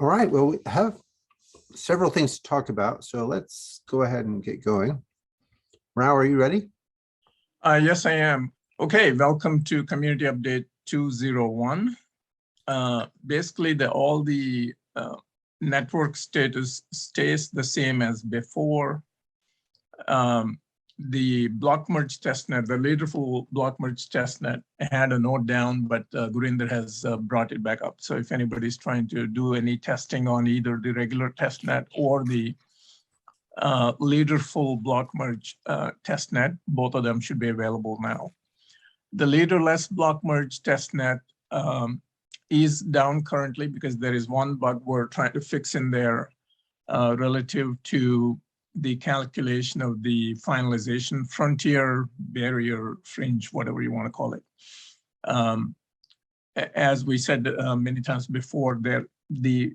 All right, well, we have several things to talk about, so let's go ahead and get going. Rao, are you ready? Yes, I am. Okay, welcome to Community Update 201. Basically, all the network status stays the same as before. The block merge testnet, the lateful block merge testnet had a node down, but Gurinder has brought it back up. So if anybody's trying to do any testing on either the regular testnet or the leaderful block merge testnet, both of them should be available now. The leaderless block merge testnet is down currently because there is one bug we're trying to fix in there relative to the calculation of the finalization frontier, barrier, fringe, whatever you want to call it. As we said many times before, the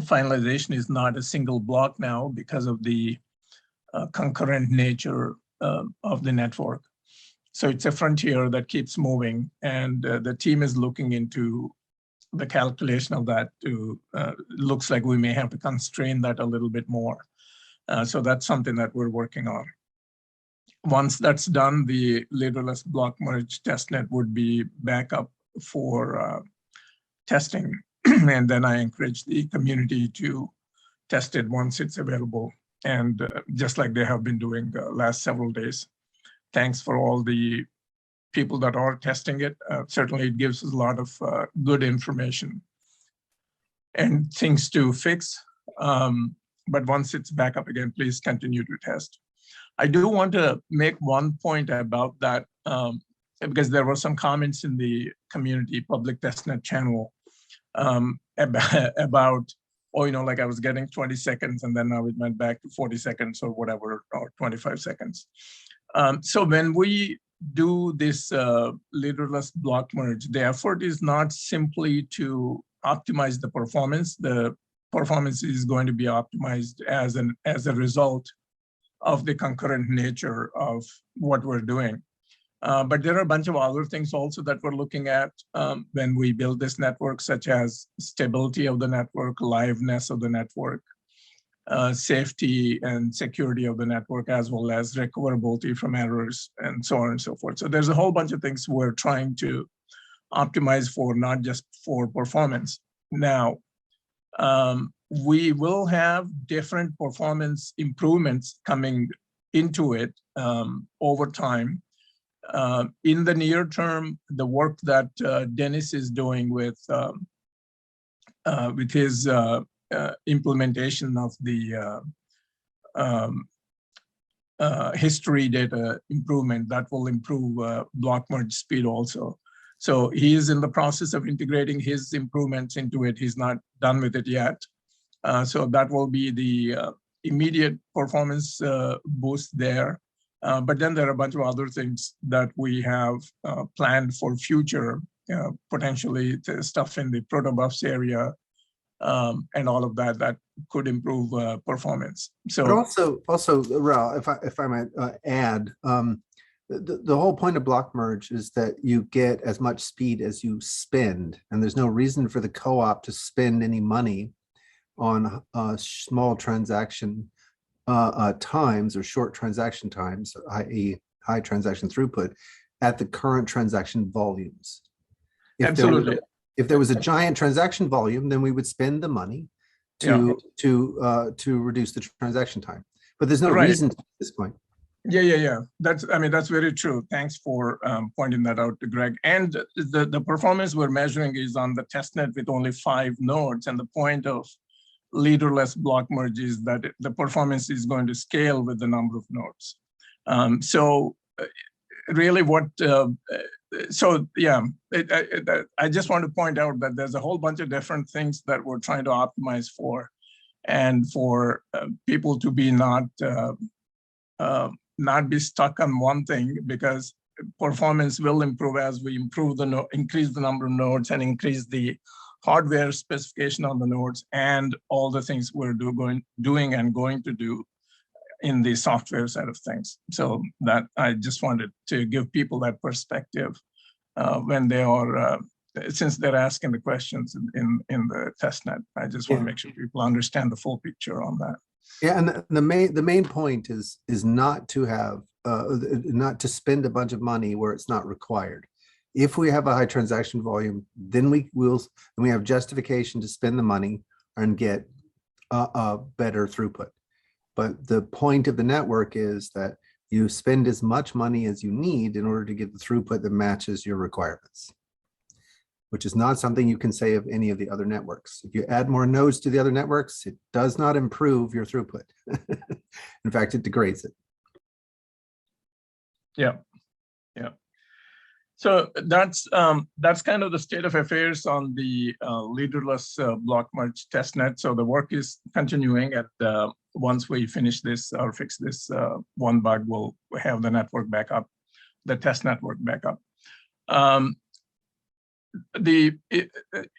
finalization is not a single block now because of the concurrent nature of the network. So it's a frontier that keeps moving, and the team is looking into the calculation of that. Looks like we may have to constrain that a little bit more. So that's something that we're working on. Once that's done, the leaderless block merge testnet would be back up for testing. And then I encourage the community to test it once it's available. And just like they have been doing the last several days. Thanks for all the people that are testing it. Certainly it gives us a lot of good information and things to fix. But once it's back up again, please continue to test. I do want to make one point about that because there were some comments in the community public testnet channel about, oh, you know, like I was getting 20 seconds and then now it went back to 40 seconds or whatever, or 25 seconds. So when we do this leaderless block merge, the effort is not simply to optimize the performance. The performance is going to be optimized as a result of the concurrent nature of what we're doing. But there are a bunch of other things also that we're looking at when we build this network, such as stability of the network, liveness of the network, safety and security of the network, as well as recoverability from errors, and so on and so forth. So there's a whole bunch of things we're trying to optimize for, not just for performance. Now, we will have different performance improvements coming into it over time. In the near term, the work that Dennis is doing with his implementation of the history data improvement, that will improve block merge speed also. So he is in the process of integrating his improvements into it. He's not done with it yet. So that will be the immediate performance boost there. But then there are a bunch of other things that we have planned for future, potentially the stuff in the protobufs area and all of that could improve performance. So, but also, Rao, if I might add, the whole point of block merge is that you get as much speed as you spend, and there's no reason for the co-op to spend any money on small transaction times or short transaction times, i.e. high transaction throughput at the current transaction volumes. Absolutely. If there was a giant transaction volume, then we would spend the money to reduce the transaction time. But there's no reason to at this point. Yeah. That's very true. Thanks for pointing that out to Greg. And the performance we're measuring is on the testnet with only 5 nodes. And the point of leaderless block merge is that the performance is going to scale with the number of nodes. Really what, I just want to point out that there's a whole bunch of different things that we're trying to optimize for, and for people to be not be stuck on one thing, because performance will improve as we increase the number of nodes and increase the hardware specification on the nodes and all the things we're doing and going to do in the software side of things. So that I just wanted to give people that perspective when they are since they're asking the questions in the testnet, I just want to make sure people understand the full picture on that. Yeah, and the main point is not to have not to spend a bunch of money where it's not required. If we have a high transaction volume, then we have justification to spend the money and get a better throughput. But the point of the network is that you spend as much money as you need in order to get the throughput that matches your requirements, which is not something you can say of any of the other networks. If you add more nodes to the other networks, it does not improve your throughput. In fact, it degrades it. Yeah, yeah. So that's kind of the state of affairs on the leaderless block merge testnet. So the work is continuing. Once we finish this or fix this one bug, we'll have the network back up, the test network back up.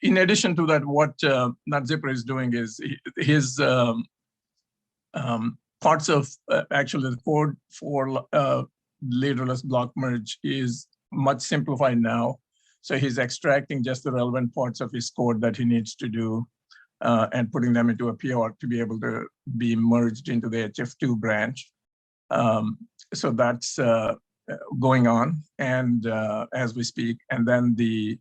In addition to that, what NetZipper is doing is his parts of actually the code for leaderless block merge is much simplified now. So he's extracting just the relevant parts of his code that he needs to do and putting them into a PR to be able to be merged into the HF2 branch. So that's going on and as we speak. And then the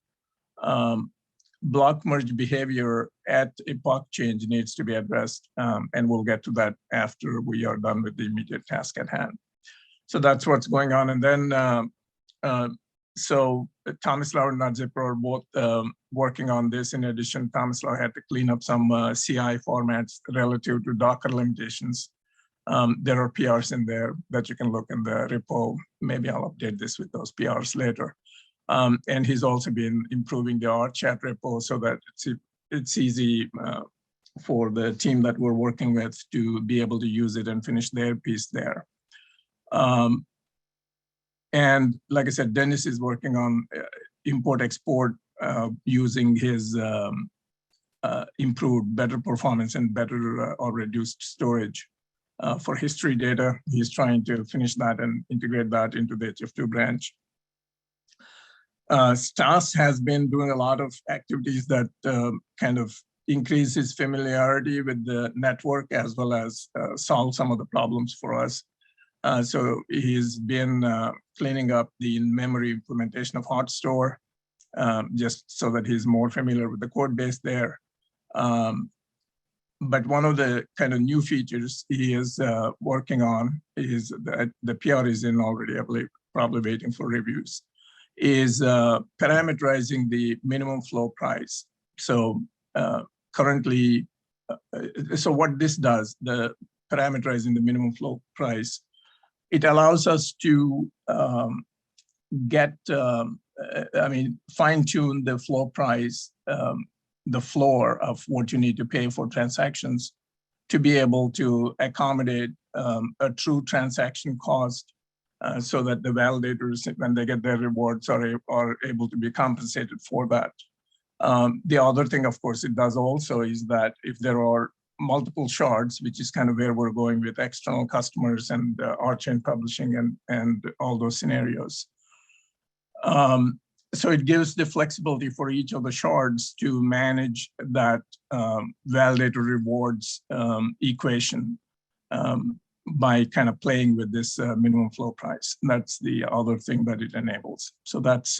block merge behavior at epoch change needs to be addressed. And we'll get to that after we are done with the immediate task at hand. So that's what's going on. And then so Tomislav and NetZipper are both working on this. In addition, Tomislav had to clean up some CI formats relative to Docker limitations. There are PRs in there that you can look in the repo. Maybe I'll update this with those PRs later. And he's also been improving the RChat repo so that it's easy for the team that we're working with to be able to use it and finish their piece there. And like I said, Dennis is working on import-export using his improved, better performance and better or reduced storage for history data. He's trying to finish that and integrate that into the HF2 branch. Stas has been doing a lot of activities that kind of increase his familiarity with the network as well as solve some of the problems for us. So he's been cleaning up the in-memory implementation of HotStore, just so that he's more familiar with the code base there. But one of the kind of new features he is working on is that the PR is in already, I believe, probably waiting for reviews, is parameterizing the minimum flow price. So currently, so what this does, the parameterizing the minimum flow price, it allows us to fine-tune the flow price, the floor of what you need to pay for transactions to be able to accommodate a true transaction cost so that the validators, when they get their rewards, are able to be compensated for that. The other thing, of course, it does also is that if there are multiple shards, which is kind of where we're going with external customers and RChain publishing and all those scenarios. So it gives the flexibility for each of the shards to manage that validator rewards equation by kind of playing with this minimum flow price. And that's the other thing that it enables. So that's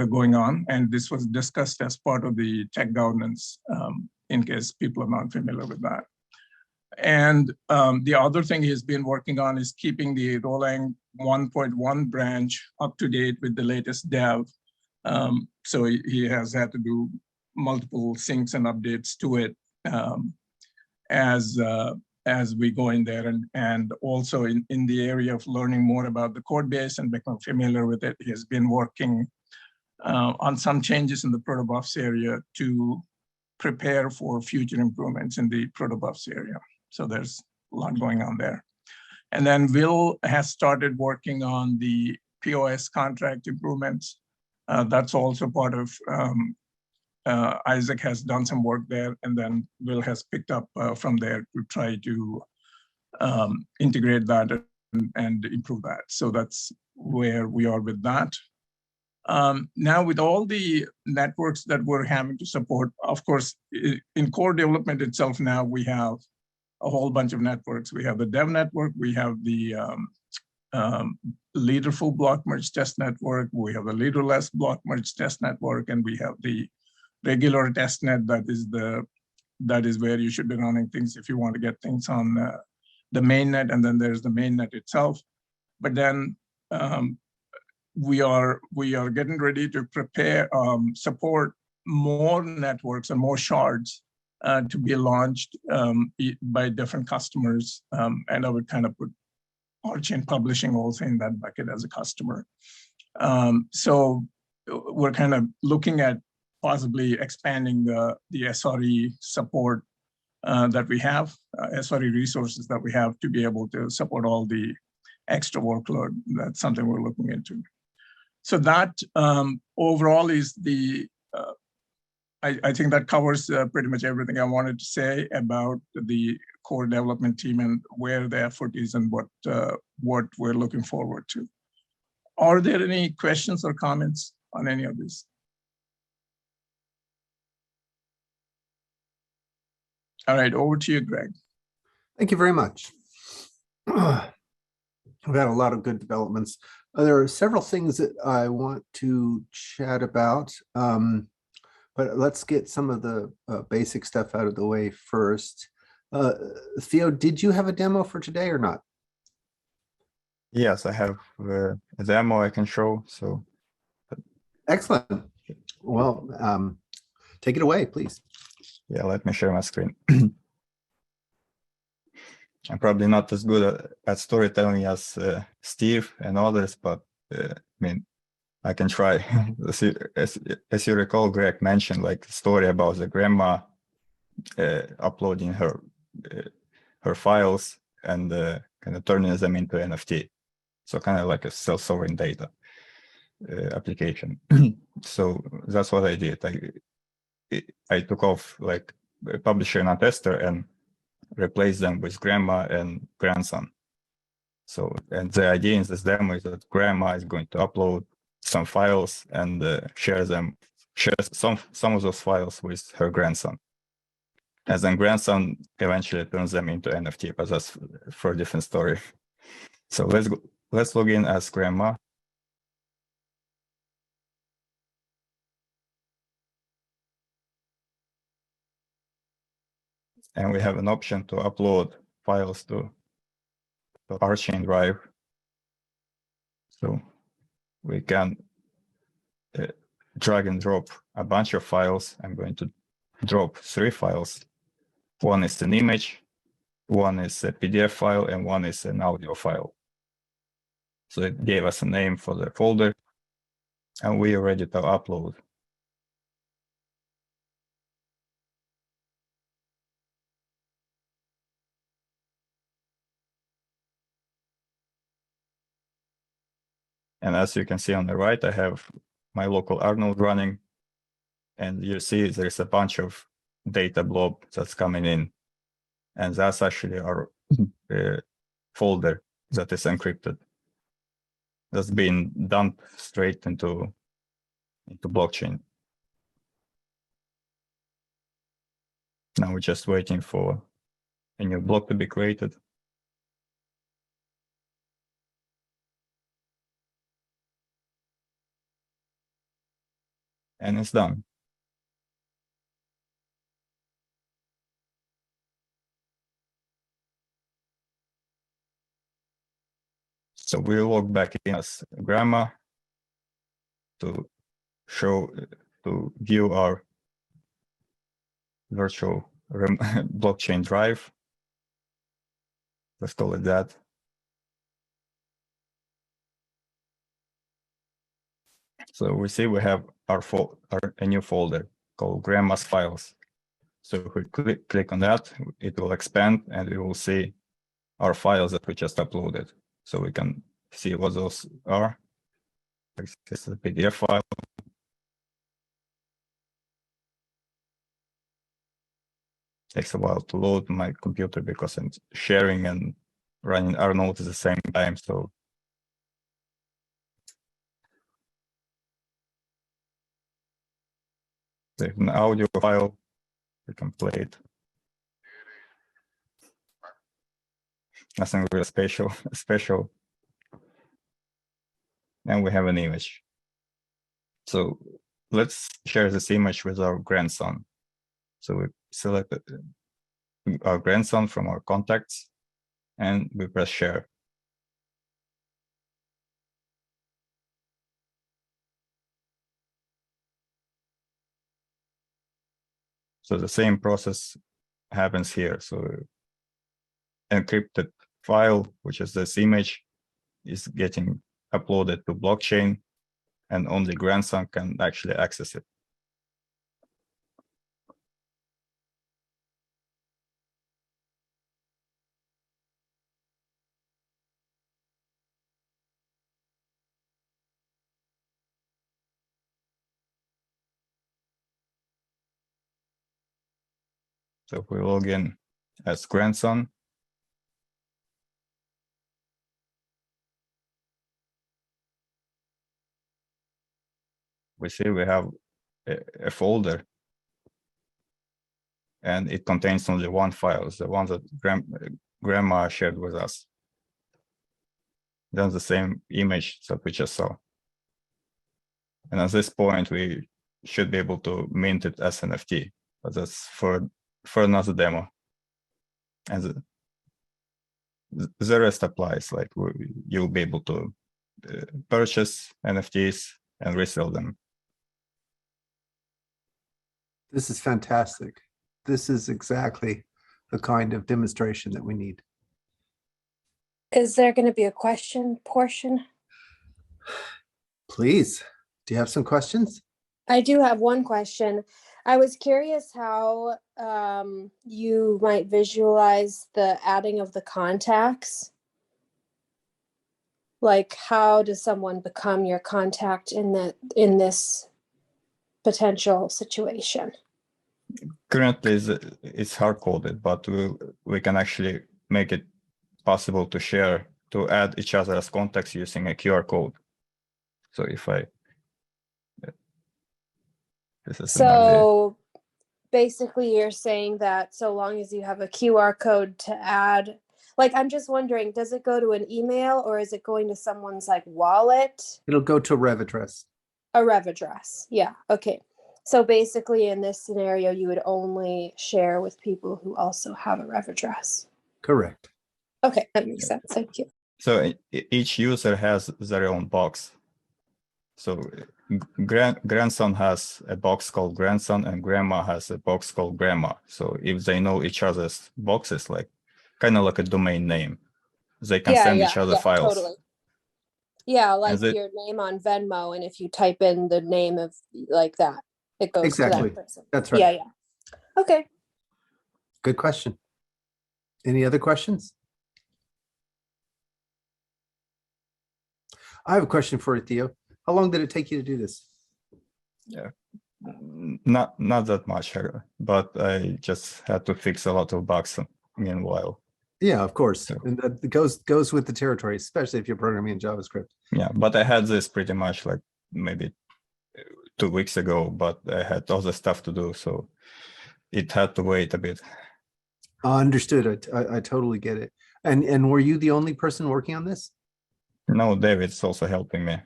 going on, and this was discussed as part of the tech governance, in case people are not familiar with that. And the other thing he's been working on is keeping the Rolang 1.1 branch up to date with the latest dev. So he has had to do multiple syncs and updates to it as we go in there, and also in the area of learning more about the code base and become familiar with it. He has been working on some changes in the protobufs area to prepare for future improvements in the protobufs area. So there's a lot going on there. And then Will has started working on the POS contract improvements. That's also part of Isaac has done some work there, and then Will has picked up from there to try to integrate that and improve that. So that's where we are with that. Now, with all the networks that we're having to support, of course, in core development itself, now we have a whole bunch of networks. We have the dev network, we have the leaderful block merge test network, we have the leaderless block merge test network, and we have the regular test net that is where you should be running things if you want to get things on the main net, and then there's the main net itself. But then we are getting ready to prepare, support more networks and more shards to be launched by different customers. And I would kind of put RChain Publishing also in that bucket as a customer. So we're kind of looking at possibly expanding the SRE support that we have, SRE resources that we have to be able to support all the extra workload. That's something we're looking into. So that overall is the, I think that covers pretty much everything I wanted to say about the core development team and where the effort is and what we're looking forward to. Are there any questions or comments on any of this? All right, over to you, Greg. Thank you very much. We've had a lot of good developments. There are several things that I want to chat about, but let's get some of the basic stuff out of the way first. Theo, did you have a demo for today or not? Yes, I have a demo I can show. So, excellent. Well, take it away, please. Yeah, let me share my screen. I'm probably not as good at storytelling as Steve and others, but I mean, I can try. As you recall, Greg mentioned like the story about the grandma uploading her files and kind of turning them into NFT. So kind of like a self-sovereign data application. So that's what I did. I took off like a publisher and a tester and replaced them with grandma and grandson. So, and the idea in this demo is that grandma is going to upload some files and share some of those files with her grandson. And then grandson eventually turns them into NFT, but that's for a different story. So let's log in as grandma. And we have an option to upload files to RChain drive. So we can drag and drop a bunch of files. I'm going to drop 3 files. One is an image, one is a PDF file, and one is an audio file. So it gave us a name for the folder, and we are ready to upload. And as you can see on the right, I have my local Arnold running. And you see there's a bunch of data blob that's coming in. And that's actually our folder that is encrypted. That's being dumped straight into blockchain. Now we're just waiting for a new block to be created. And it's done. So we log back in as grandma to view our virtual blockchain drive. Let's call it that. So we see we have a new folder called grandma's files. So if we click on that, it will expand and we will see our files that we just uploaded. So we can see what those are. This is a PDF file. Takes a while to load my computer because I'm sharing and running Arnold at the same time. So There's an audio file. We can play it. Nothing really special. And we have an image. So let's share this image with our grandson. So we select our grandson from our contacts and we press share. So the same process happens here. So encrypted file, which is this image, is getting uploaded to blockchain, and only grandson can actually access it. So if we log in as grandson, we see we have a folder, and it contains only one file, the one that grandma shared with us. That's the same image that we just saw. And at this point, we should be able to mint it as NFT, but that's for another demo. And the rest applies, like you'll be able to purchase NFTs and resell them. This is fantastic. This is exactly the kind of demonstration that we need. Is there going to be a question portion? Please, do you have some questions? I do have one question. I was curious how you might visualize the adding of the contacts. Like, how does someone become your contact in this potential situation? Currently, it's hard-coded, but we can actually make it possible to share, to add each other as contacts using a QR code. So if I... So basically you're saying that so long as you have a QR code to add, like, I'm just wondering, does it go to an email or is it going to someone's like wallet? It'll go to a rev address. A rev address. Yeah. Okay. So basically in this scenario, you would only share with people who also have a rev address. Correct. Okay. That makes sense. Thank you. So each user has their own box. So grandson has a box called grandson and grandma has a box called grandma. So if they know each other's boxes, like kind of like a domain name, they can send each other files. Totally. Yeah, like your name on Venmo, and if you type in the name of like that, it goes to that person. That's right. Yeah. Okay. Good question. Any other questions? I have a question for you, Theo. How long did it take you to do this? Yeah, not that much, but I just had to fix a lot of bugs meanwhile. Yeah, of course. So, and that goes with the territory, especially if you're programming in JavaScript. Yeah, but I had this pretty much like maybe 2 weeks ago, but I had other stuff to do, so it had to wait a bit. Understood. I totally get it. And were you the only person working on this? No, David's also helping me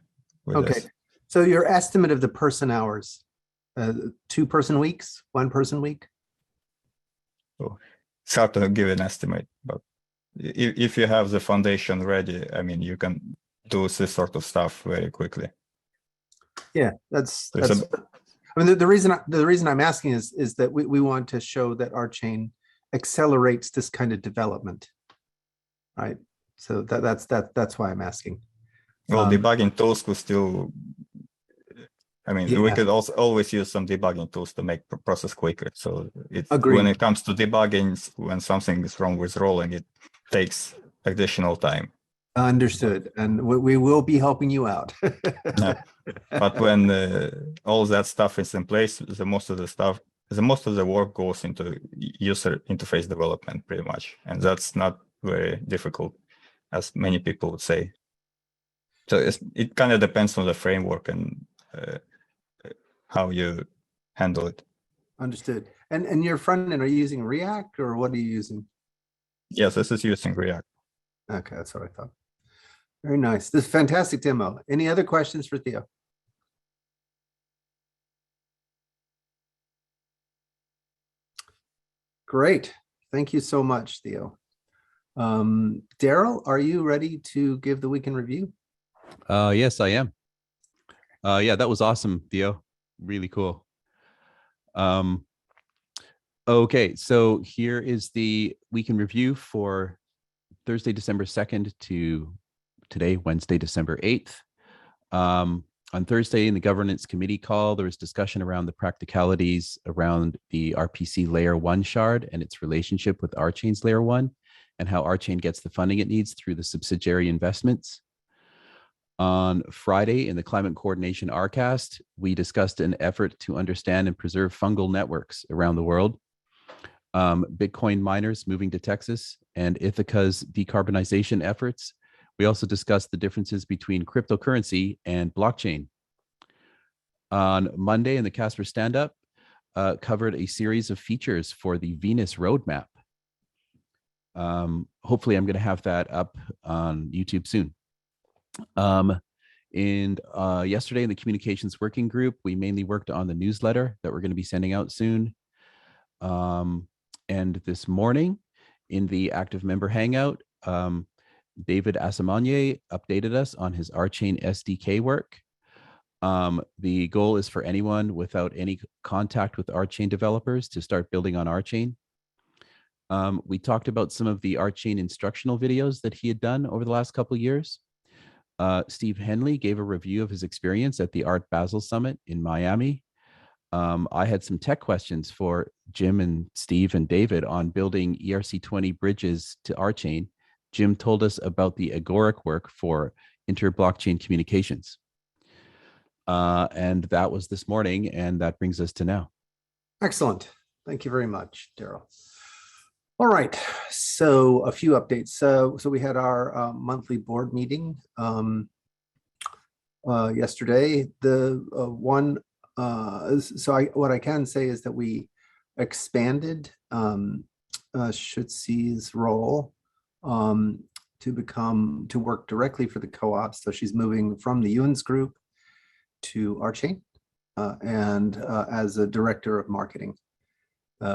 with this. So your estimate of the person hours, 2-person weeks, 1-person week? So it's hard to give an estimate, but if you have the foundation ready, I mean, you can do this sort of stuff very quickly. Yeah, that's I mean, the reason I'm asking is that we want to show that RChain accelerates this kind of development, right? So that's why I'm asking. Well, debugging tools could still, I mean, we could also always use some debugging tools to make the process quicker. So when it comes to debugging, when something is wrong with rolling, it takes additional time. Understood. And we will be helping you out. Yeah. But when all that stuff is in place, the most of the work goes into user interface development pretty much. And that's not very difficult, as many people would say. So it kind of depends on the framework and how you handle it. Understood. And your front end, are you using React or what are you using? Yes, this is using React. Okay, that's what I thought. Very nice. This is a fantastic demo. Any other questions for Theo? Great. Thank you so much, Theo. Darryl, are you ready to give the week in review? Yes, I am. Yeah, that was awesome, Theo. Really cool. Okay, so here is the week in review for Thursday, December 2nd to today, Wednesday, December 8th. On Thursday in the governance committee call, there was discussion around the practicalities around the RPC layer 1 shard and its relationship with RChain's layer 1 and how RChain gets the funding it needs through the subsidiary investments. On Friday in the climate coordination RCast, we discussed an effort to understand and preserve fungal networks around the world, Bitcoin miners moving to Texas, and Ithaca's decarbonization efforts. We also discussed the differences between cryptocurrency and blockchain. On Monday in the Casper Standup, covered a series of features for the Venus roadmap. Hopefully I'm going to have that up on YouTube soon. Yesterday in the communications working group, we mainly worked on the newsletter that we're going to be sending out soon. And this morning in the active member hangout, David Asamanye updated us on his RChain SDK work. The goal is for anyone without any contact with RChain developers to start building on RChain. We talked about some of the RChain instructional videos that he had done over the last couple of years. Steve Henley gave a review of his experience at the Art Basel Summit in Miami. I had some tech questions for Jim and Steve and David on building ERC20 bridges to RChain. Jim told us about the agoric work for inter-blockchain communications. And that was this morning, and that brings us to now. Excellent. Thank you very much, Darryl. All right, so a few updates. So we had our monthly board meeting yesterday. What I can say is that we expanded Shixi's role to work directly for the co-op. So she's moving from the Ewan's group to RChain and as a director of marketing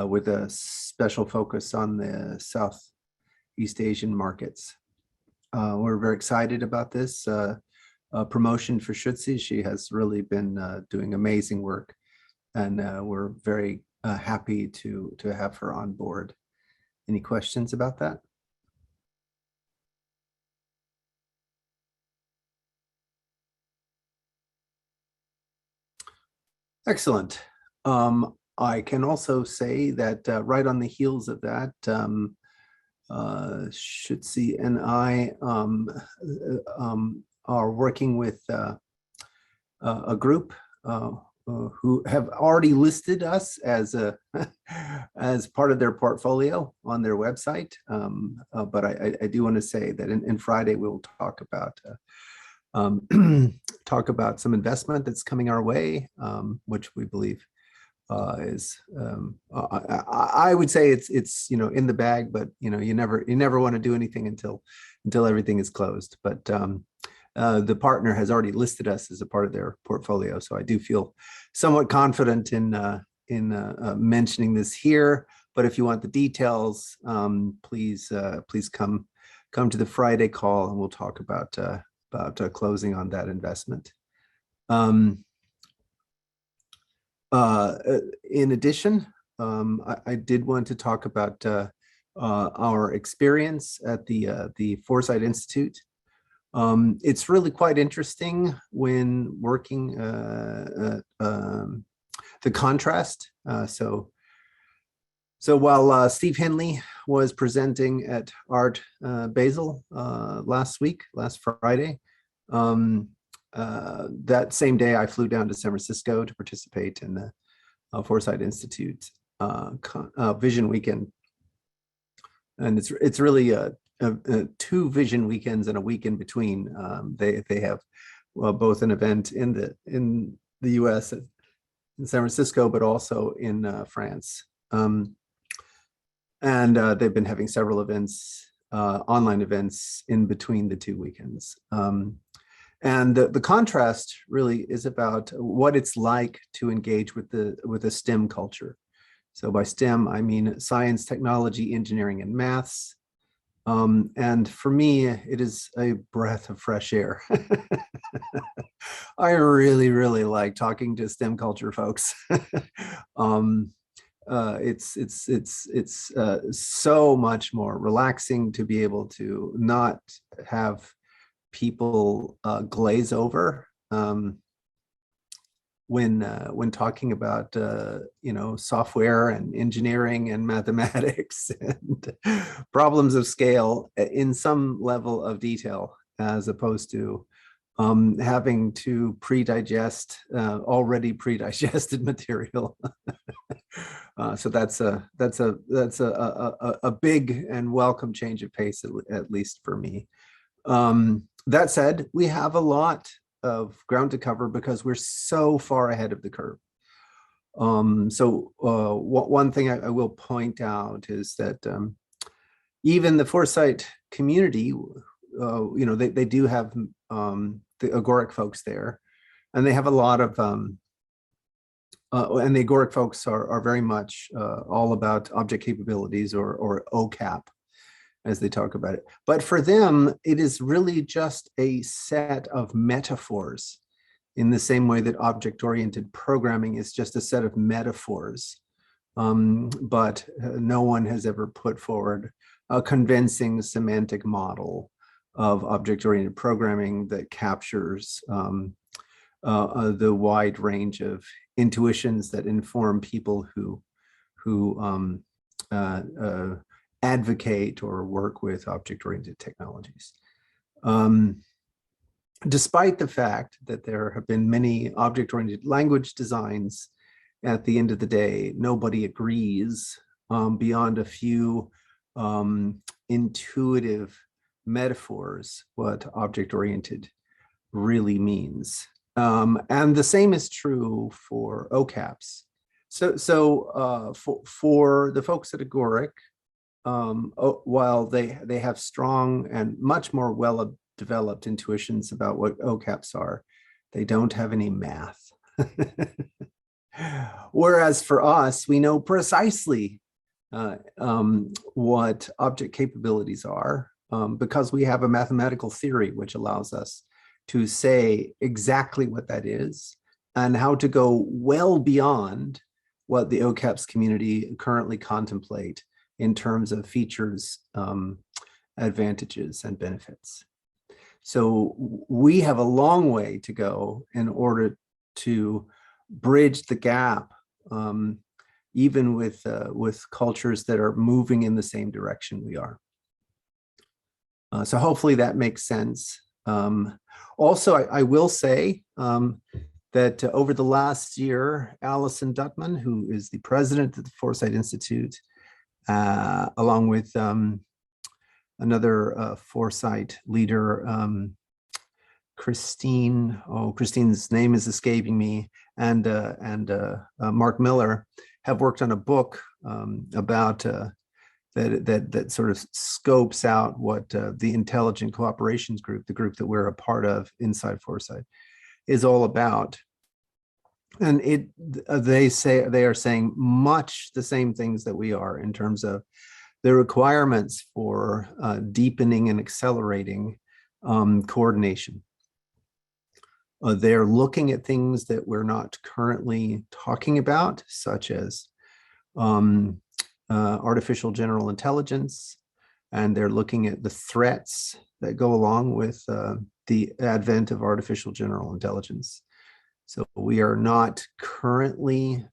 with a special focus on the Southeast Asian markets. We're very excited about this promotion for Shixi. She has really been doing amazing work, and we're very happy to have her on board. Any questions about that? Excellent. I can also say that right on the heels of that, Shixi and I are working with a group who have already listed us as as part of their portfolio on their website. But I do want to say that in Friday we'll talk about some investment that's coming our way, which we believe is I would say it's in the bag, but you never want to do anything until everything is closed. But the partner has already listed us as a part of their portfolio, so I do feel somewhat confident in mentioning this here. But if you want the details, please come to the Friday call, and we'll talk about closing on that investment. In addition, I did want to talk about our experience at the Foresight Institute. It's really quite interesting when working the contrast. So while Steve Henley was presenting at Art Basel last Friday, that same day I flew down to San Francisco to participate in the Foresight Institute Vision Weekend, and it's really two Vision Weekends and a week in between. They have both an event in the U.S. in San Francisco, but also in France. And they've been having several events, online events in between the 2 weekends. And the contrast really is about what it's like to engage with the STEM culture. So by STEM, I mean science, technology, engineering, and maths. And for me, it is a breath of fresh air. I really, really like talking to STEM culture folks. It's so much more relaxing to be able to not have people glaze over when talking about software and engineering and mathematics and problems of scale in some level of detail, as opposed to having to pre-digest already pre-digested material. So that's a big and welcome change of pace, at least for me. That said, we have a lot of ground to cover because we're so far ahead of the curve. So one thing I will point out is that even the Foresight community, they do have the Agoric folks there, and they have a lot of, and the Agoric folks are very much all about object capabilities or OCAP, as they talk about it. But for them, it is really just a set of metaphors, in the same way that object-oriented programming is just a set of metaphors. But no one has ever put forward a convincing semantic model of object-oriented programming that captures the wide range of intuitions that inform people who advocate or work with object-oriented technologies. Despite the fact that there have been many object-oriented language designs, at the end of the day, nobody agrees beyond a few intuitive metaphors what object-oriented really means. And the same is true for OCAPs. So for the folks at Agoric, while they have strong and much more well-developed intuitions about what OCAPs are, they don't have any math. Whereas for us, we know precisely what object capabilities are, because we have a mathematical theory which allows us to say exactly what that is and how to go well beyond what the OCAPS community currently contemplate in terms of features, advantages, and benefits. So we have a long way to go in order to bridge the gap, even with cultures that are moving in the same direction we are. So hopefully that makes sense. Also, I will say that over the last year, Alison Duttman, who is the president of the Foresight Institute, along with another Foresight leader, Christine's name is escaping me, and Mark Miller, have worked on a book about that sort of scopes out what the Intelligent Cooperations Group, the group that we're a part of inside Foresight, is all about. And they are saying much the same things that we are in terms of the requirements for deepening and accelerating coordination. They're looking at things that we're not currently talking about, such as artificial general intelligence, and they're looking at the threats that go along with the advent of artificial general intelligence. So we are not currently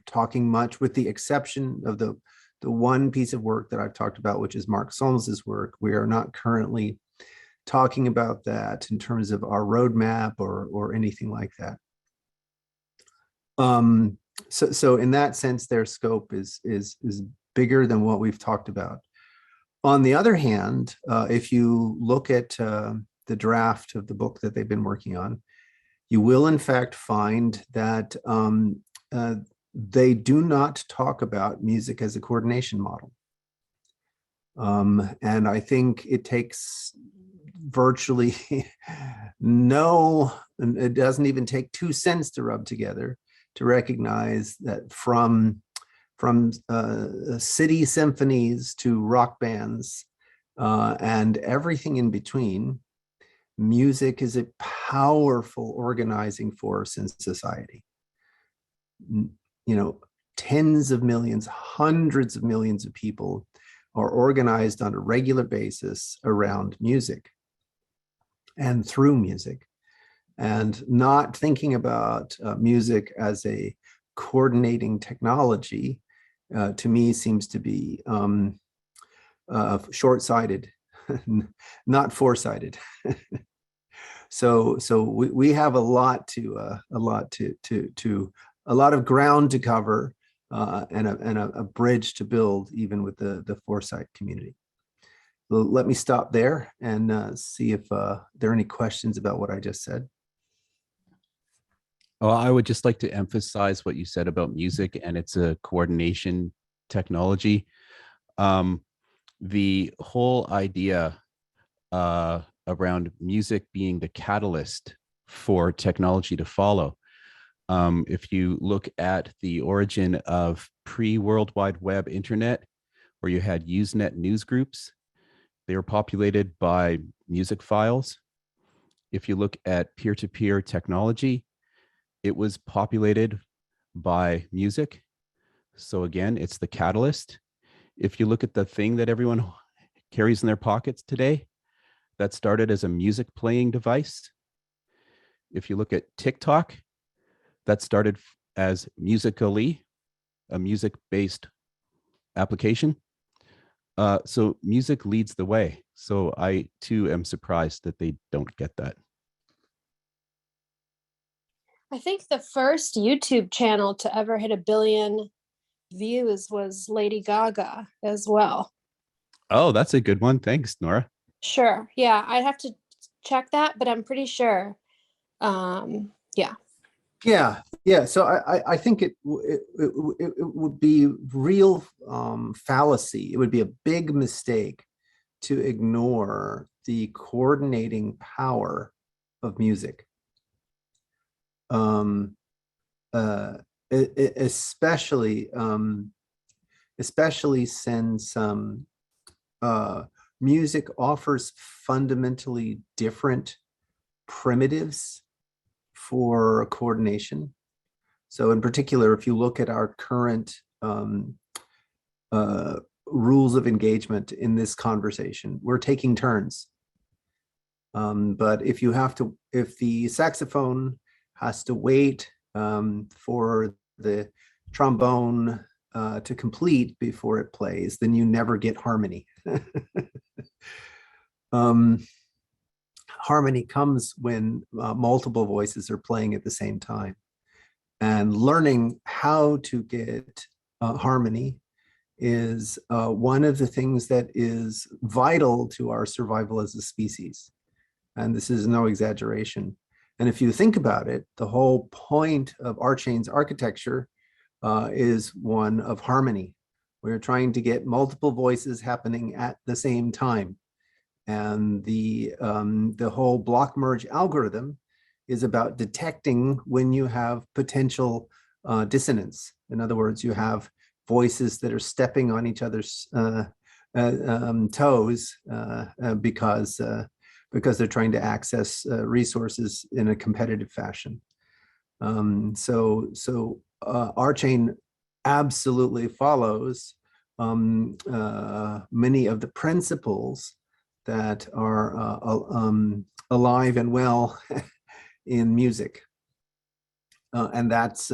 talking much, with the exception of the one piece of work that I've talked about, which is Mark Solmes's work. We are not currently talking about that in terms of our roadmap or anything like that. So in that sense, their scope is bigger than what we've talked about. On the other hand, if you look at the draft of the book that they've been working on, you will in fact find that they do not talk about music as a coordination model. And I think it takes virtually it doesn't even take 2 cents to rub together to recognize that from city symphonies to rock bands and everything in between, music is a powerful organizing force in society. Tens of millions, hundreds of millions of people are organized on a regular basis around music and through music, and not thinking about music as a coordinating technology to me seems to be short-sighted, not foresighted. So we have a lot of ground to cover and a bridge to build, even with the Foresight community. Let me stop there and see if there are any questions about what I just said. Well, I would just like to emphasize what you said about music, and it's a coordination technology. The whole idea around music being the catalyst for technology to follow. If you look at the origin of pre-World Wide Web internet, where you had Usenet news groups, they were populated by music files. If you look at peer-to-peer technology, it was populated by music. So again, it's the catalyst. If you look at the thing that everyone carries in their pockets today, that started as a music playing device. If you look at TikTok, that started as Musical.ly, a music-based application. So music leads the way. So I too am surprised that they don't get that. I think the first YouTube channel to ever hit 1 billion views was Lady Gaga as well. Oh, that's a good one. Thanks, Nora. Sure. Yeah, I'd have to check that, but I'm pretty sure. Yeah. Yeah. So I think it would be real fallacy. It would be a big mistake to ignore the coordinating power of music. Especially since music offers fundamentally different primitives for coordination. So in particular, if you look at our current rules of engagement in this conversation, we're taking turns. But if the saxophone has to wait for the trombone to complete before it plays, then you never get harmony. Harmony comes when multiple voices are playing at the same time. And learning how to get harmony is one of the things that is vital to our survival as a species. And this is no exaggeration. And if you think about it, the whole point of RChain's architecture is one of harmony. We're trying to get multiple voices happening at the same time. And the whole block merge algorithm is about detecting when you have potential dissonance. In other words, you have voices that are stepping on each other's toes because they're trying to access resources in a competitive fashion. So RChain absolutely follows many of the principles that are alive and well in music. And that's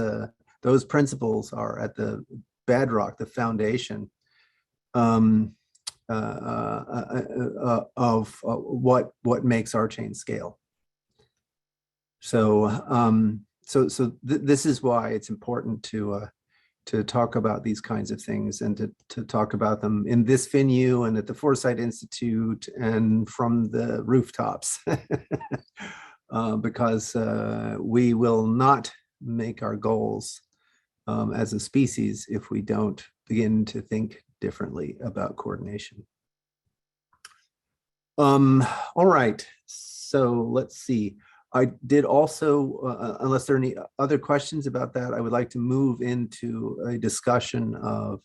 those principles are at the bedrock, the foundation of what makes RChain scale. So this is why it's important to talk about these kinds of things and to talk about them in this venue and at the Foresight Institute and from the rooftops. because we will not make our goals as a species if we don't begin to think differently about coordination. All right, so let's see. I did also, unless there are any other questions about that, I would like to move into a discussion of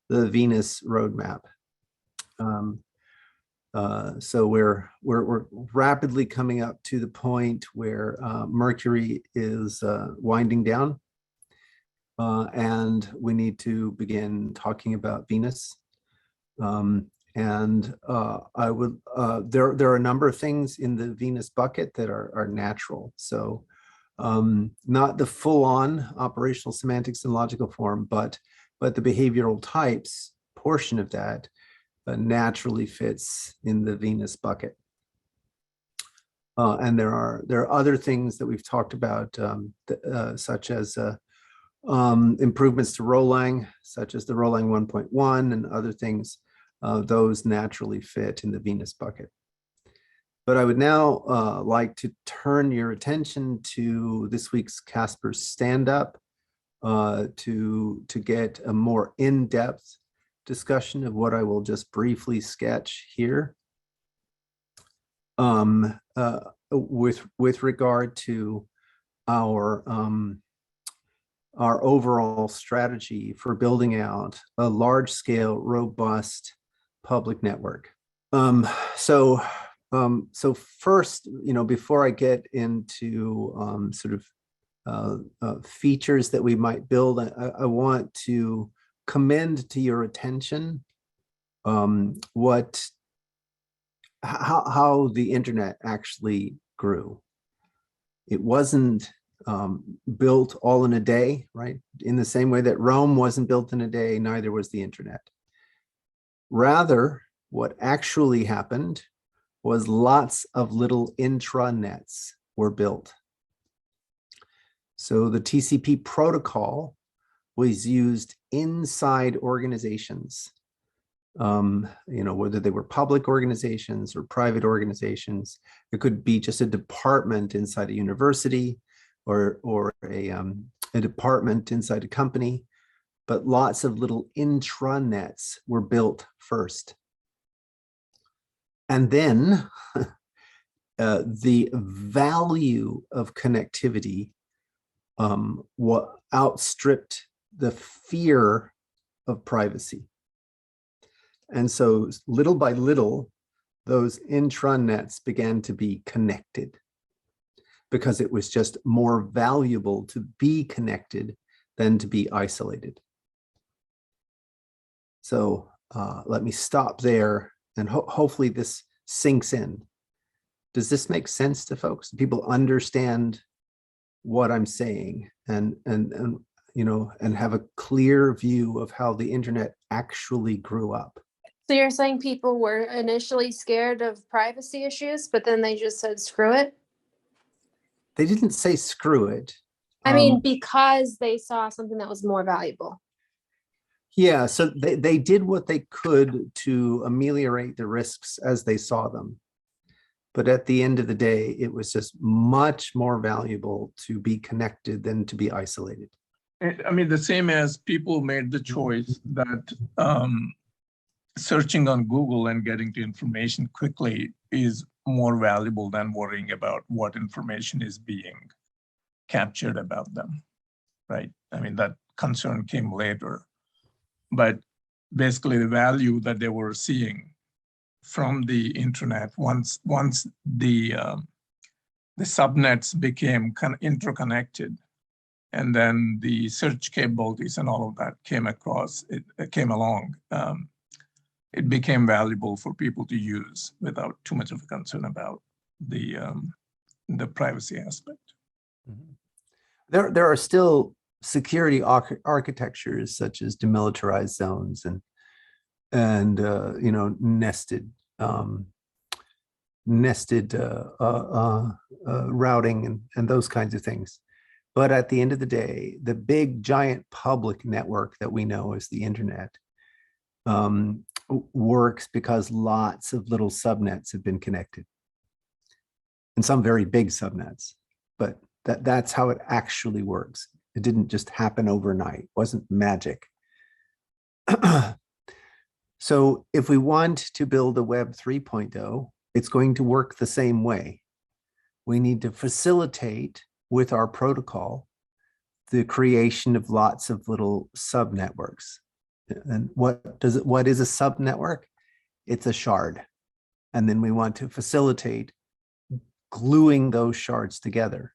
the Venus roadmap. So we're rapidly coming up to the point where Mercury is winding down, and we need to begin talking about Venus. I would, there are a number of things in the Venus bucket that are natural. So not the full-on operational semantics and logical form, but the behavioral types portion of that naturally fits in the Venus bucket. And there are other things that we've talked about, such as improvements to Rolang, such as the Rolang 1.1 and other things. Those naturally fit in the Venus bucket. But I would now like to turn your attention to this week's Casper Standup to get a more in-depth discussion of what I will just briefly sketch here. With regard to our overall strategy for building out a large-scale, robust public network. So first, before I get into features that we might build, I want to commend to your attention how the internet actually grew. It wasn't built all in a day, right? In the same way that Rome wasn't built in a day, neither was the internet. Rather, what actually happened was lots of little intranets were built. So the TCP protocol was used inside organizations, whether they were public organizations or private organizations. It could be just a department inside a university or a department inside a company, but lots of little intranets were built first. And then the value of connectivity outstripped the fear of privacy. And so little by little, those intranets began to be connected because it was just more valuable to be connected than to be isolated. So let me stop there, and hopefully this sinks in. Does this make sense to folks? Do people understand what I'm saying and have a clear view of how the internet actually grew up? So you're saying people were initially scared of privacy issues, but then they just said, screw it? They didn't say screw it. I mean, because they saw something that was more valuable. Yeah, so they did what they could to ameliorate the risks as they saw them. But at the end of the day, it was just much more valuable to be connected than to be isolated. I mean, the same as people made the choice that searching on Google and getting to information quickly is more valuable than worrying about what information is being captured about them, right? I mean, that concern came later. But basically the value that they were seeing from the internet, once the subnets became kind of interconnected, and then the search capabilities and all of that came along, it became valuable for people to use without too much of a concern about the privacy aspect. Mm-hmm. There are still security architectures such as demilitarized zones and nested routing and those kinds of things. But at the end of the day, the big giant public network that we know as the internet works because lots of little subnets have been connected. and some very big subnets, but that's how it actually works. It didn't just happen overnight. It wasn't magic. So if we want to build a Web 3.0, it's going to work the same way. We need to facilitate with our protocol the creation of lots of little subnetworks. And what is a subnetwork? It's a shard. And then we want to facilitate gluing those shards together.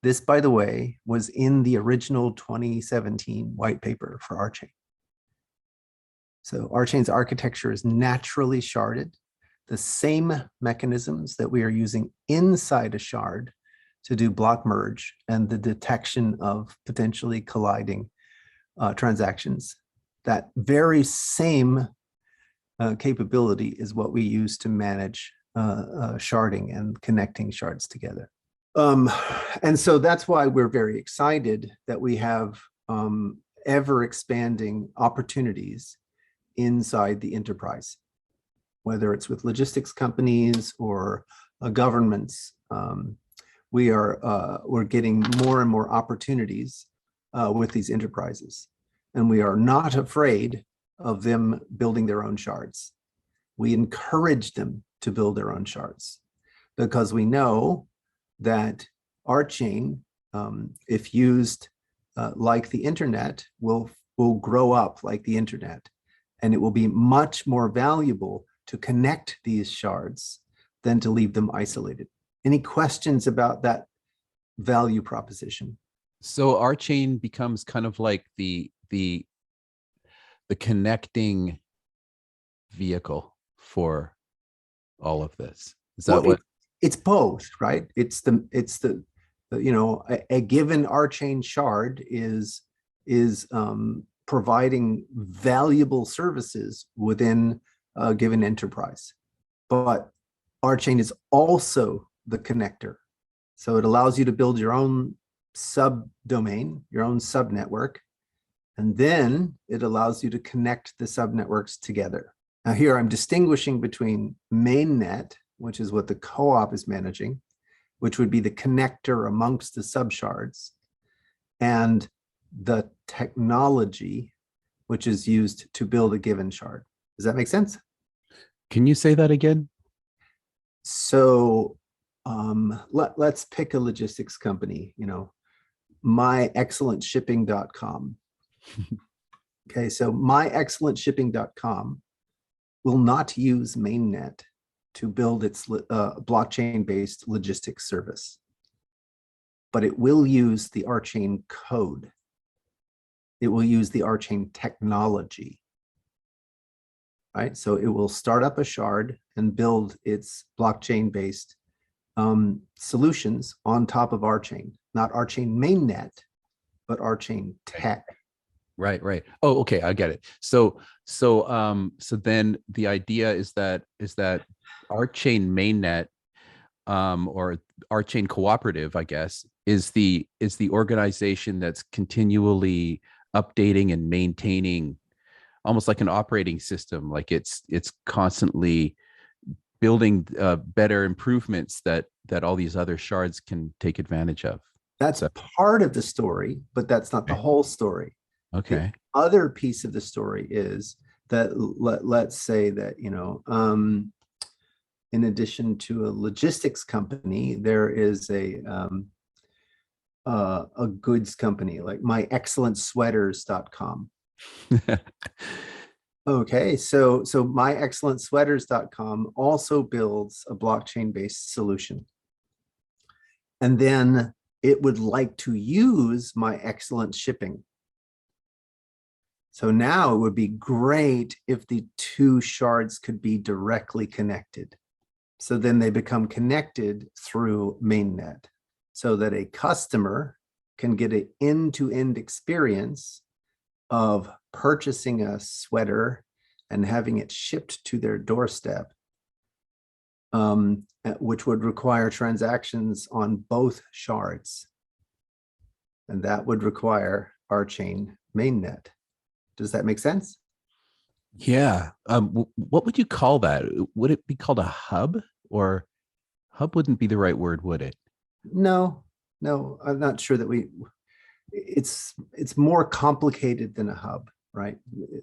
This, by the way, was in the original 2017 white paper for RChain. So RChain's architecture is naturally sharded. The same mechanisms that we are using inside a shard to do block merge and the detection of potentially colliding transactions. That very same capability is what we use to manage sharding and connecting shards together. And so that's why we're very excited that we have ever expanding opportunities inside the enterprise, whether it's with logistics companies or governments. We're getting more and more opportunities with these enterprises, and we are not afraid of them building their own shards. We encourage them to build their own shards because we know that RChain, if used like the internet, will grow up like the internet, and it will be much more valuable to connect these shards than to leave them isolated. Any questions about that value proposition? So RChain becomes kind of like the connecting vehicle for all of this. Is that what? It's both, right? It's the you know, a given RChain shard is providing valuable services within a given enterprise, but RChain is also the connector. So it allows you to build your own subdomain, your own subnetwork, and then it allows you to connect the subnetworks together. Now here I'm distinguishing between mainnet, which is what the co-op is managing, which would be the connector amongst the subshards, and the technology, which is used to build a given shard. Does that make sense? Can you say that again? So let's pick a logistics company, you know, myexcellentshipping.com. Okay, so myexcellentshipping.com will not use mainnet to build its blockchain-based logistics service, but it will use the RChain code. It will use the RChain technology, right? So it will start up a shard and build its blockchain-based solutions on top of RChain, not RChain mainnet, but RChain tech. Right. Oh, okay, I get it. So then the idea is that RChain mainnet, or RChain cooperative, I guess, is the organization that's continually updating and maintaining, almost like an operating system. Like it's constantly building better improvements that all these other shards can take advantage of. That's a part of the story, but that's not the whole story. Okay. The other piece of the story is that let's say that, you know, in addition to a logistics company, there is a goods company like myexcellentsweaters.com. Okay, so myexcellentsweaters.com also builds a blockchain-based solution. And then it would like to use My Excellent Shipping. So now it would be great if the two shards could be directly connected. So then they become connected through mainnet so that a customer can get an end-to-end experience of purchasing a sweater and having it shipped to their doorstep, which would require transactions on both shards. And that would require RChain mainnet. Does that make sense? Yeah. What would you call that? Would it be called a hub, or Hub wouldn't be the right word, would it? No, I'm not sure that it's more complicated than a hub, right?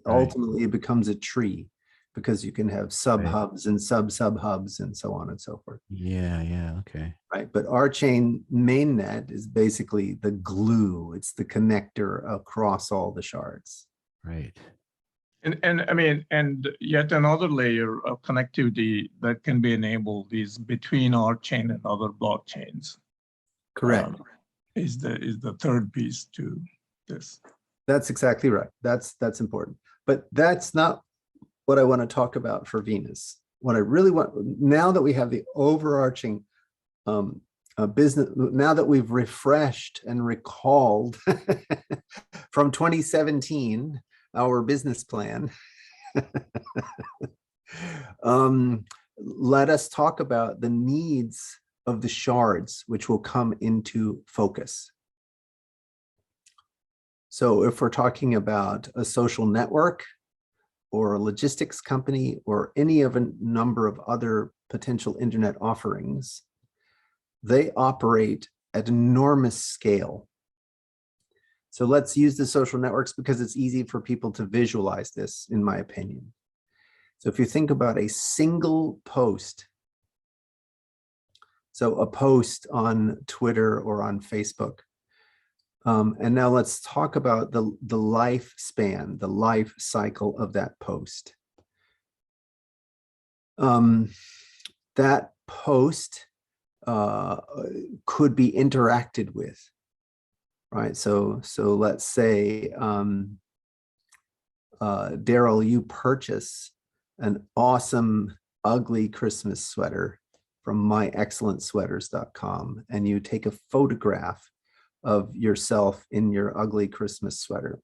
Ultimately, it becomes a tree because you can have sub hubs and sub hubs and so on and so forth. Yeah, okay. Right, but RChain mainnet is basically the glue. It's the connector across all the shards. Right. And I mean, and yet another layer of connectivity that can be enabled is between RChain and other blockchains. Correct. Is the third piece to this. That's exactly right. That's important. But that's not what I want to talk about for Venus. What I really want, now that we have the overarching business, now that we've refreshed and recalled from 2017, our business plan, let us talk about the needs of the shards, which will come into focus. So if we're talking about a social network or a logistics company or any of a number of other potential internet offerings, they operate at enormous scale. So let's use the social networks because it's easy for people to visualize this, in my opinion. So if you think about a single post, so a post on Twitter or on Facebook, and now let's talk about the lifespan, the life cycle of that post. That post could be interacted with, right? So let's say, Darryl, you purchase an awesome, ugly Christmas sweater from myexcellentsweaters.com, and you take a photograph of yourself in your ugly Christmas sweater,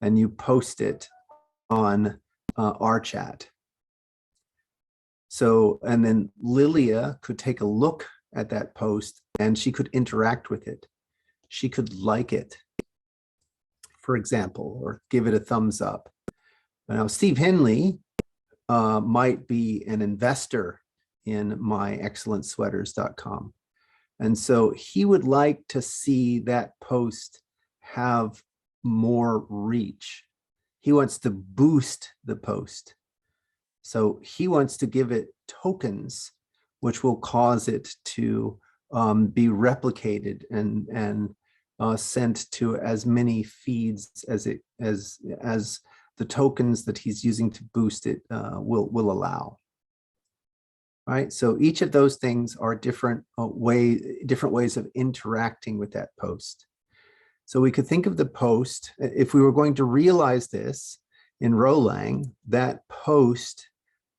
and you post it on RChat. So, and then Lilia could take a look at that post and she could interact with it. She could like it, for example, or give it a thumbs up. Now, Steve Henley might be an investor in myexcellentsweaters.com. And so he would like to see that post have more reach. He wants to boost the post. So he wants to give it tokens, which will cause it to be replicated and sent to as many feeds as the tokens that he's using to boost it will allow. Right, so each of those things are different ways of interacting with that post. So we could think of the post, if we were going to realize this in Rolang, that post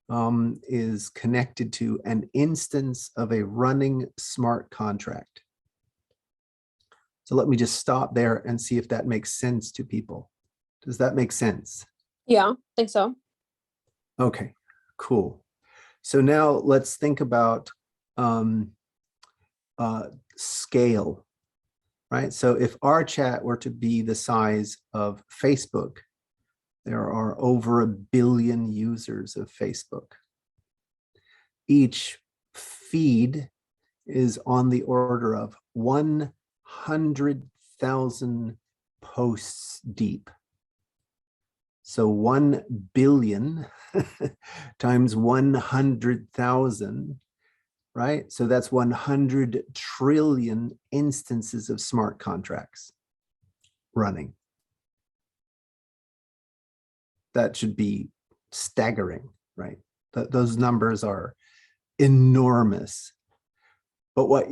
is connected to an instance of a running smart contract. So let me just stop there and see if that makes sense to people. Does that make sense? Yeah, I think so. Okay, cool. So now let's think about scale, right? So if RChat were to be the size of Facebook, there are over 1 billion users of Facebook. Each feed is on the order of 100,000 posts deep. So 1 billion times 100,000, right? So that's 100 trillion instances of smart contracts running. That should be staggering, right? Those numbers are enormous. But what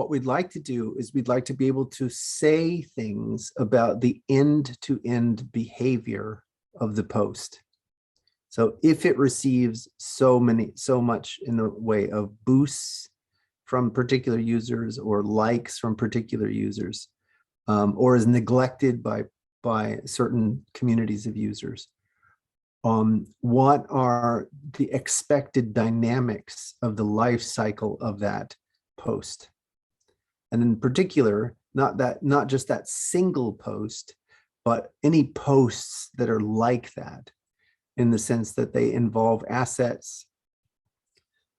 we'd like to do is we'd like to be able to say things about the end-to-end behavior of the post. So if it receives so much in the way of boosts from particular users or likes from particular users, or is neglected by certain communities of users, what are the expected dynamics of the life cycle of that post? And in particular, not just that single post, but any posts that are like that, in the sense that they involve assets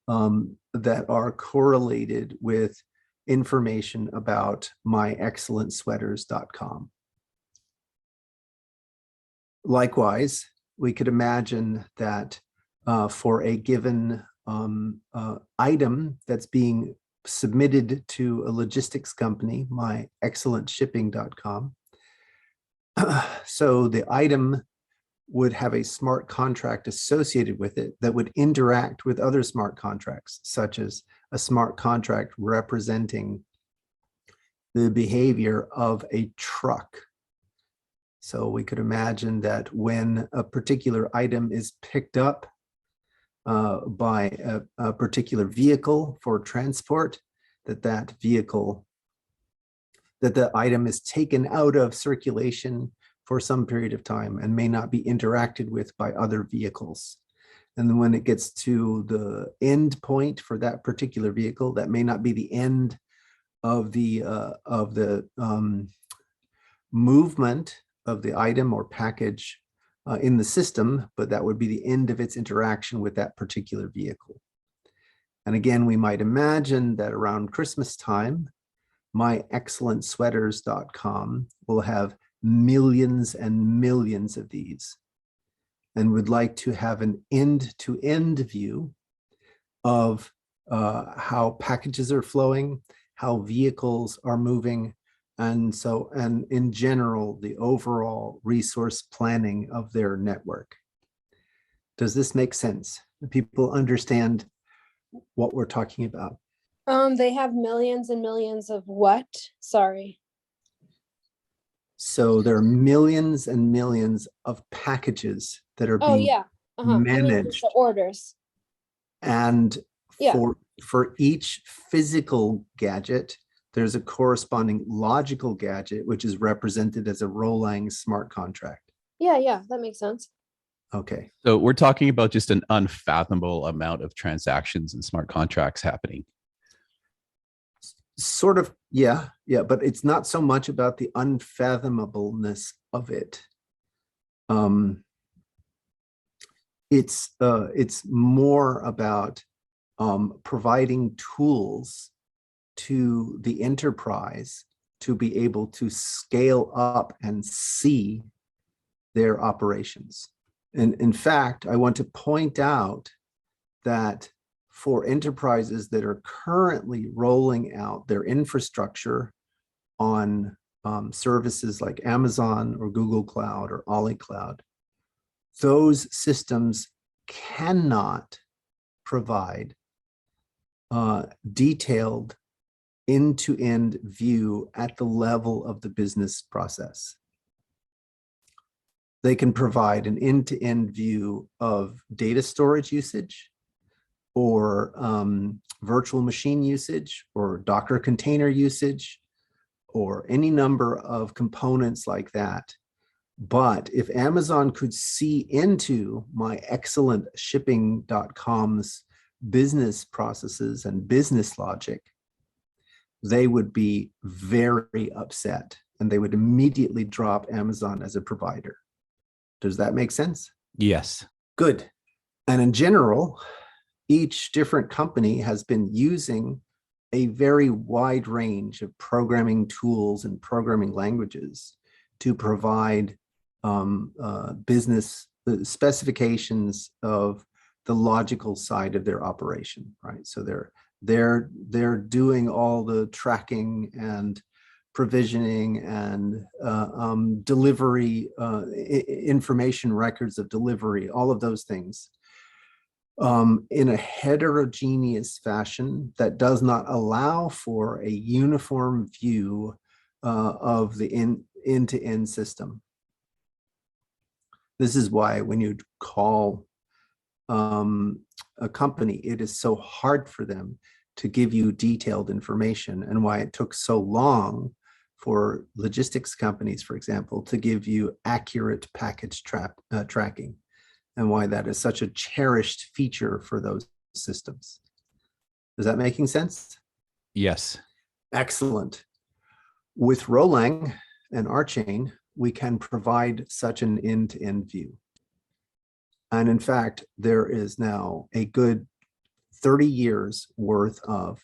that are correlated with information about myexcellentsweaters.com. Likewise, we could imagine that for a given item that's being submitted to a logistics company, myexcellentshipping.com, so the item would have a smart contract associated with it that would interact with other smart contracts, such as a smart contract representing the behavior of a truck. So we could imagine that when a particular item is picked up by a particular vehicle for transport, that the item is taken out of circulation for some period of time and may not be interacted with by other vehicles. And then when it gets to the end point for that particular vehicle, that may not be the end of the movement of the item or package in the system, but that would be the end of its interaction with that particular vehicle. And again, we might imagine that around Christmas time, myexcellentsweaters.com will have millions and millions of these, and would like to have an end-to-end view of how packages are flowing, how vehicles are moving, and in general, the overall resource planning of their network. Does this make sense? Do people understand what we're talking about? They have millions and millions of what? Sorry. So there are millions and millions of packages that are being I mean, managed. the orders. And Yeah. for each physical gadget, there's a corresponding logical gadget, which is represented as a Rolang smart contract. Yeah, that makes sense. Okay. So we're talking about just an unfathomable amount of transactions and smart contracts happening. Sort of, yeah, but it's not so much about the unfathomableness of it. It's more about providing tools to the enterprise to be able to scale up and see their operations. And in fact, I want to point out that for enterprises that are currently rolling out their infrastructure on services like Amazon or Google Cloud or Ollie Cloud, those systems cannot provide detailed end-to-end view at the level of the business process. They can provide an end-to-end view of data storage usage, or virtual machine usage, or Docker container usage, or any number of components like that. But if Amazon could see into myexcellentshipping.com's business processes and business logic, they would be very upset, and they would immediately drop Amazon as a provider. Does that make sense? Yes. Good. And in general, each different company has been using a very wide range of programming tools and programming languages to provide business specifications of the logical side of their operation, right? So they're doing all the tracking and provisioning and delivery, information records of delivery, all of those things in a heterogeneous fashion that does not allow for a uniform view of the end-to-end system. This is why when you call a company, it is so hard for them to give you detailed information, and why it took so long for logistics companies, for example, to give you accurate package tracking, and why that is such a cherished feature for those systems. Is that making sense? Yes. Excellent. With Rolang and RChain, we can provide such an end-to-end view. And in fact, there is now a good 30 years worth of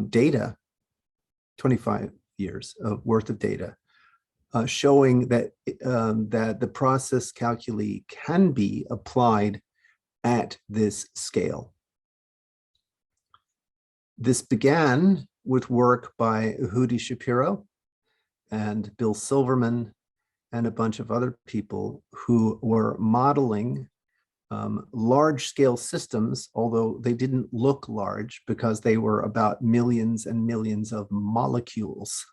data, 25 years of worth of data, showing that that the process calculi can be applied at this scale. This began with work by Ehudi Shapiro and Bill Silverman and a bunch of other people who were modeling large-scale systems, although they didn't look large because they were about millions and millions of molecules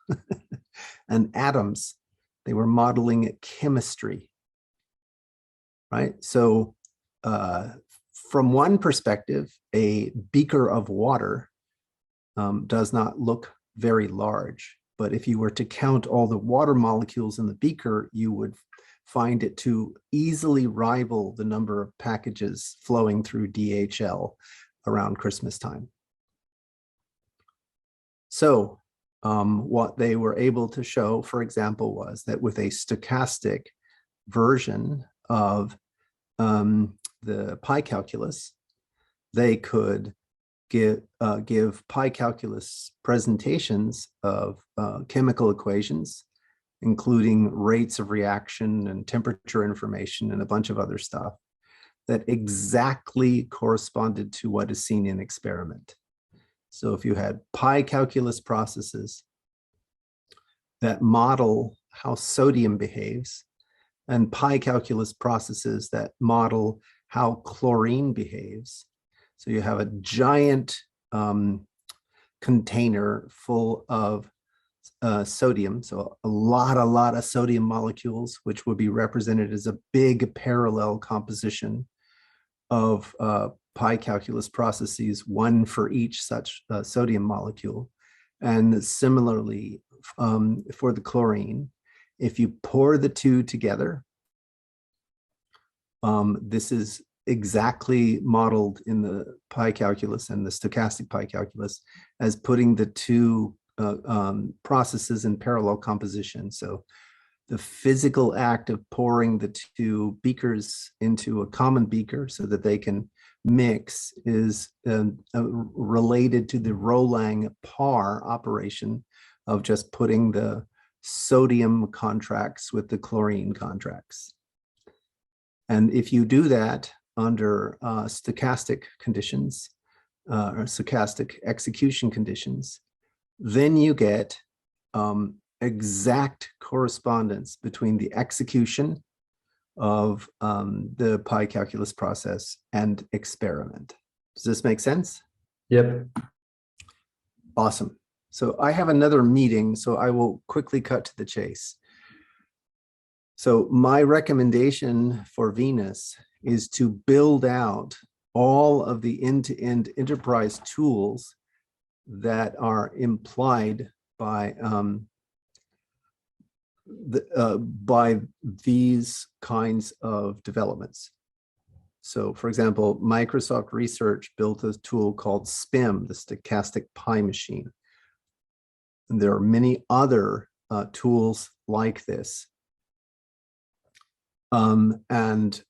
and atoms. They were modeling chemistry, right? So from one perspective, a beaker of water does not look very large. But if you were to count all the water molecules in the beaker, you would find it to easily rival the number of packages flowing through DHL around Christmas time. So what they were able to show, for example, was that with a stochastic version of the pi calculus, they could give pi calculus presentations of chemical equations, including rates of reaction and temperature information and a bunch of other stuff that exactly corresponded to what is seen in experiment. So if you had pi calculus processes that model how sodium behaves and pi calculus processes that model how chlorine behaves, so you have a giant container full of sodium, so a lot of sodium molecules, which would be represented as a big parallel composition of pi calculus processes, one for each such sodium molecule. And similarly, for the chlorine, if you pour the two together, this is exactly modeled in the pi calculus and the stochastic pi calculus as putting the two processes in parallel composition. So the physical act of pouring the two beakers into a common beaker so that they can mix is related to the Rowlang par operation of just putting the sodium contracts with the chlorine contracts. And if you do that under stochastic conditions or stochastic execution conditions, then you get exact correspondence between the execution of the pi calculus process and experiment. Does this make sense? Yep. Awesome. So I have another meeting, so I will quickly cut to the chase. So my recommendation for Venus is to build out all of the end-to-end enterprise tools that are implied by these kinds of developments. So for example, Microsoft Research built a tool called SPIM, the Stochastic Pi Machine. And there are many other tools like this. And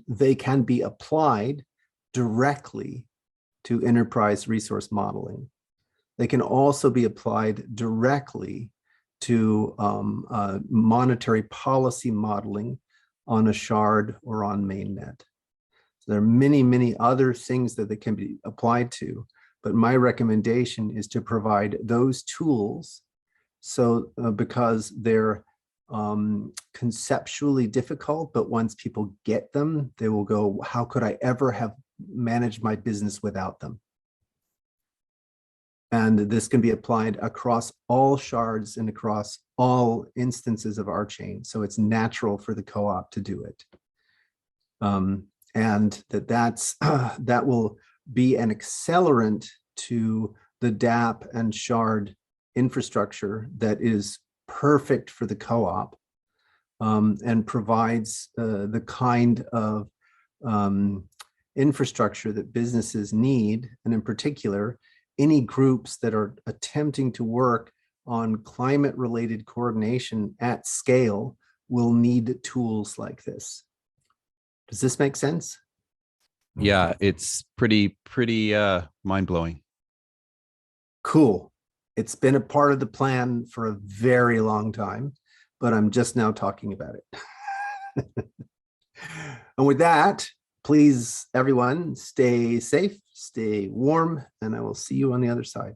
they can be applied directly to enterprise resource modeling. They can also be applied directly to monetary policy modeling on a shard or on mainnet. So there are many other things that they can be applied to, but my recommendation is to provide those tools. So because they're conceptually difficult, but once people get them, they will go, how could I ever have managed my business without them? And this can be applied across all shards and across all instances of RChain. So it's natural for the co-op to do it. And that will be an accelerant to the DApp and shard infrastructure that is perfect for the co-op and provides the kind of infrastructure that businesses need, and in particular, any groups that are attempting to work on climate-related coordination at scale will need tools like this. Does this make sense? Yeah, it's pretty mind-blowing. Cool. It's been a part of the plan for a very long time, but I'm just now talking about it. And with that, please, everyone, stay safe, stay warm, and I will see you on the other side.